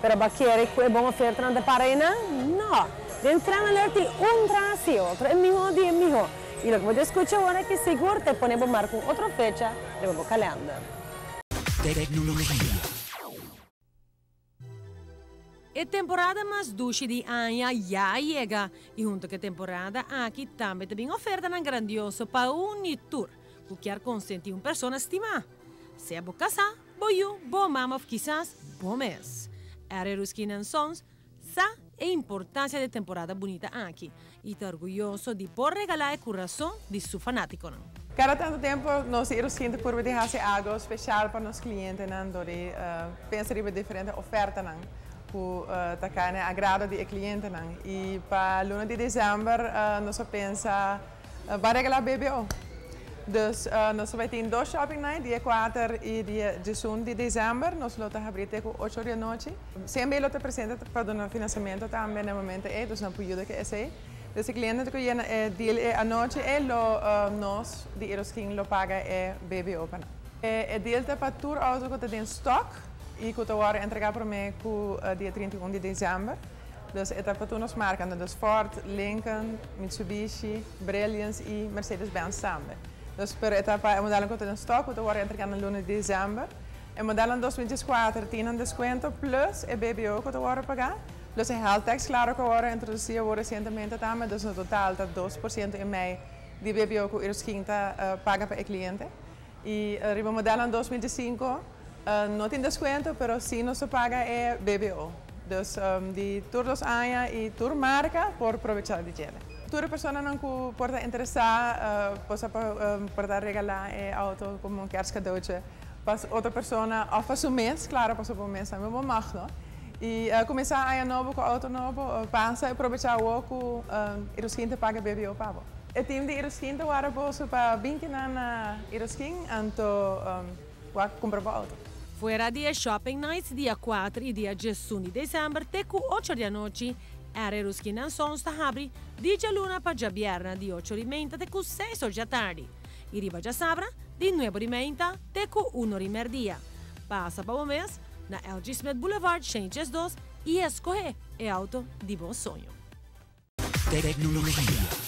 Pero quiere que vamos oferta de parena? No. De entrar alerta un tras y otro, el mismo día, mijo. Y lo que voy a escuchar ahora es que seguro te ponemos marco otra fecha de nuevo calendario. Tecnología. A temporada mais doce de ano já chega e junto com a temporada aqui também tem oferta na grandioso para Unitur, que quer consentir uma pessoa estimada. Se é bom casar, boiu, bom mama, quizás bom mês. Era os que não são, sa a importância da temporada bonita aqui e está orgulhoso de por regalar o coração de seu fanático. Cada tanto tempo nós irmos quinta por deixar algo especial para os clientes, onde pensar em diferentes ofertas. Para o agrado do cliente. E para o 1 de dezembro, nós pensamos para regalar BBO. Então, nós vamos ter 2 shopping nights, dia 4 e dia 18 de dezembro. Nós vamos abrir até 8 da noite. Sempre nós apresentamos para o financiamento também no momento, então não pode que é assim. Então, o cliente que vem deal à noite, nós, de Erosking, paga BBO. O deal para tour auto que tem stock. E que eu vou entregar para mim no dia 31 de dezembro. Então, é para todas as marcas, então Ford, Lincoln, Mitsubishi, Brilliance e Mercedes-Benz também. Então, para o modelo que eu tenho em estoque, eu vou entregar no 1 de dezembro. O modelo em 2024 tem um desconto plus o BBO que eu vou pagar. Plus o health tax, claro que eu vou introduzir recentemente também. Então, no total, está 2% em meio de BBO que o Erosking paga para o cliente. E o modelo em 2025 não tem desconto, mas sim não se paga é BBO. Então, de todos os anos e toda marca por aproveitar de dinheiro. Toda pessoa não pode interessar, pode regalar auto como um cadeautje para outra pessoa, ou para o mês, claro, para o mês também, mas não. E começar a novo com auto novo, passa e aproveitar o que Erosking paga BBO para você. O time de Erosking agora para vir na Erosking, então comprar o auto. Fuera dia Shopping Nights, dia 4 e dia 18 de dezembro, até 8 da noite, era Erosking não sons está abre, dia luna para dia viernes, de 8 da manhã até 6 da tarde. E riba já sabra, de 9 da manhã até 1 da meia-dia. Passa para o mês, na LG Smith Boulevard, 102, e escolhe o auto de bom sonho. Tecnología.